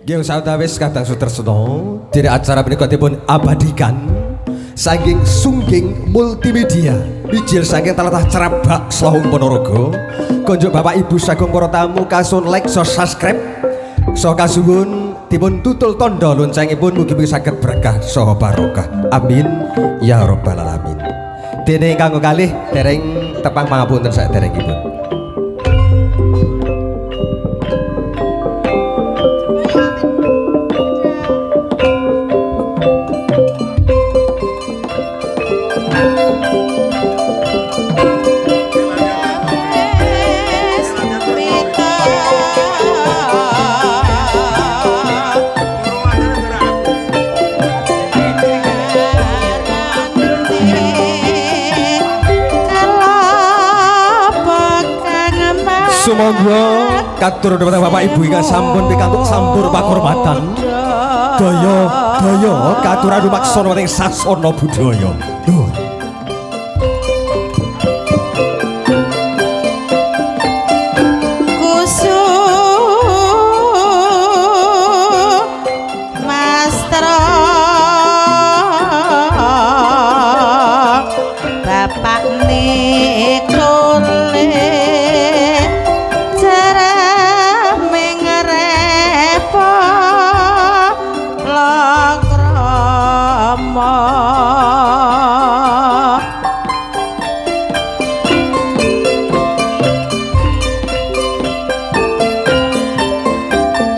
Nggih sawetawis kadang sutresna diri acara menika dipun abadikan saking Sungging Multimedia mijil saking talatah Cerabak Slahung Ponorogo konjuk Bapak Ibu sagung para tamu kasun like so subscribe so kasuwun dipun tutul tondo loncengipun mugi-mugi saged berkah saha barokah amin ya rabbal alamin. Dene kanggo kalih dereng tepang pangapunten saderengipun. Sumangga katur dhateng Bapak Ibu ingkang sampun pikantuk sampur pakurmatan. Daya katuran lumaksana ing sasana budaya.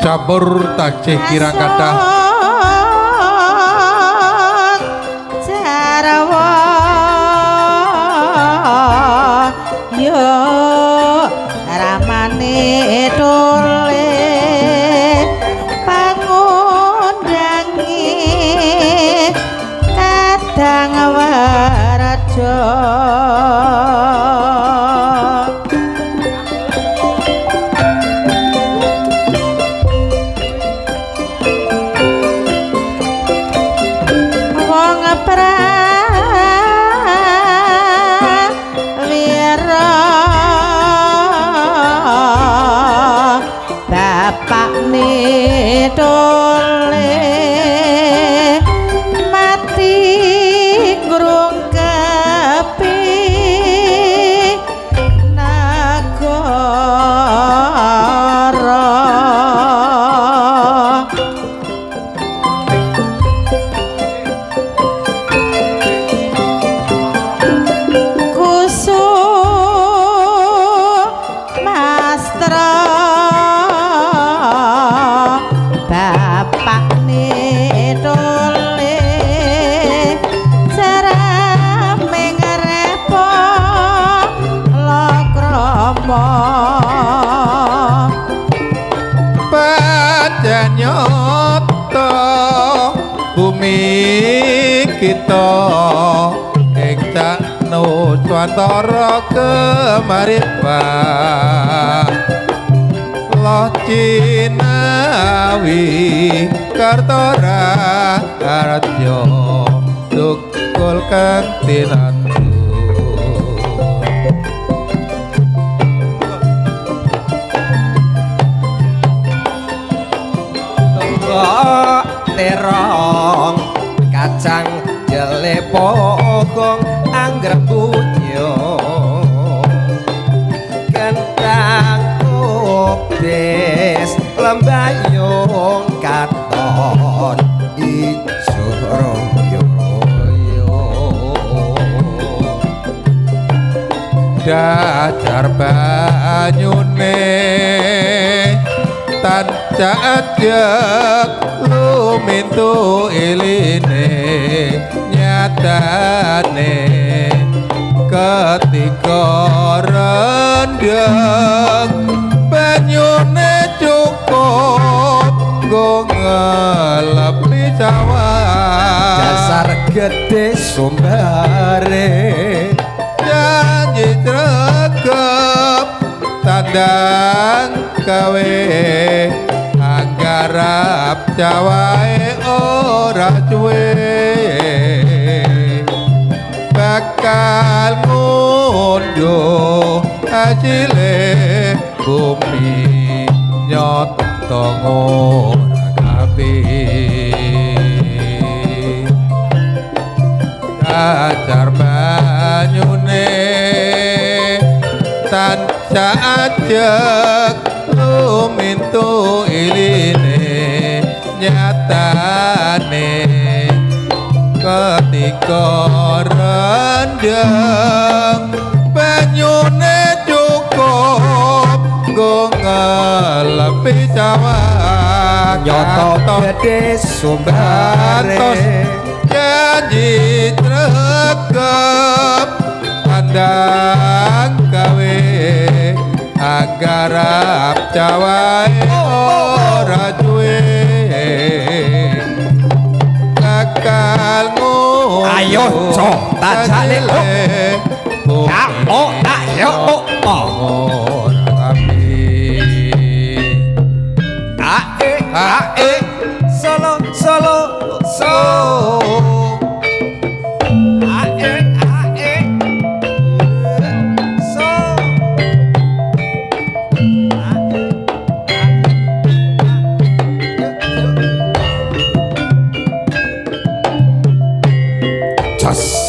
Campur taksih kirang kathah jarwa yo ramane dole pangundangi kadang waraja dole mati ngrungkepi nagara kusum mastra panjennyata bumi kita ing Nuswantara kemaripan Loh Cinawi Kartoraharja Dukul kang tinantu terong kacang jele pogong anggrek bunyo kentang kubis lembayung katon ijo royo dajar banyune tancak lumintu iline nyatane ketika rendeng banyune cukup go ngelepi cawan dasar gede sumbare janji tregep tandang gawe anggarap cawae ora cuwe bakal ngunduh hajile bumi nyoto ngora ajar banyune tansah ajeg lumintu iline nyatane ketika rendeng banyune cukup nggo ngelepi cawak nyoto gede sumbare janji tregep pandang gawe agar cawae ora duwe bakal ngono ayo co tak jale lo ya oh tak yo oh ora tapi ae solo solo so ae so just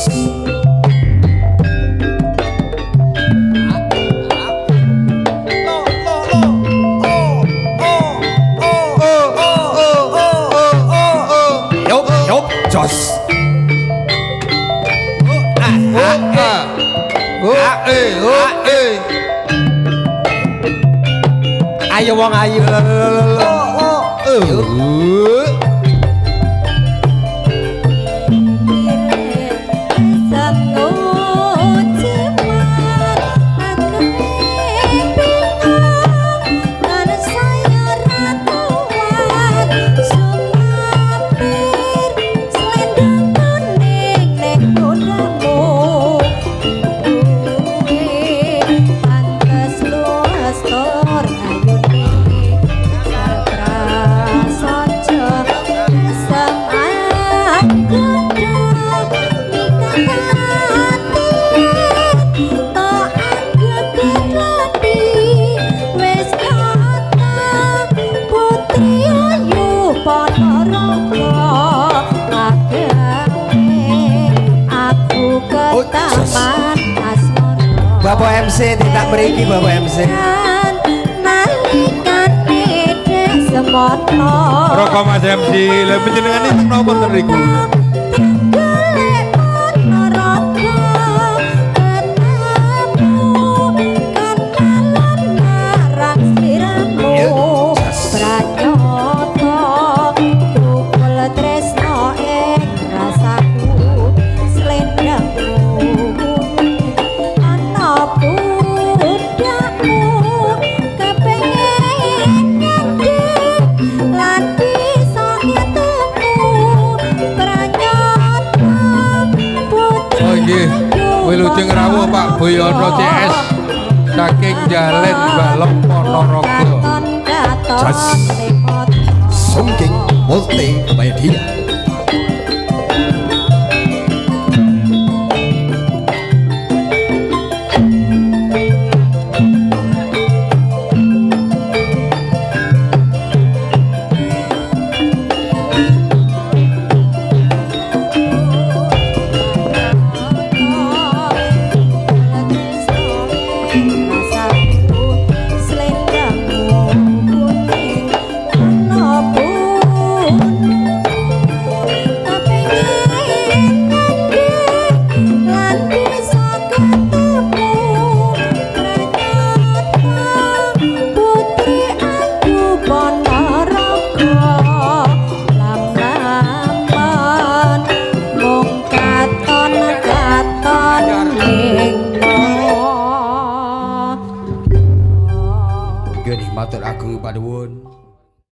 Jos. Ayo wong ayu. Bapak MC tidak mriki Bapak MC. Rokok Mas MC, lha panjenengan iki napa ten riku? Wilujeng rawuh Pak Boyono CS saking Jalen Balong Ponorogo. Jas Sungging Multimedia. Matur ageng panuwun.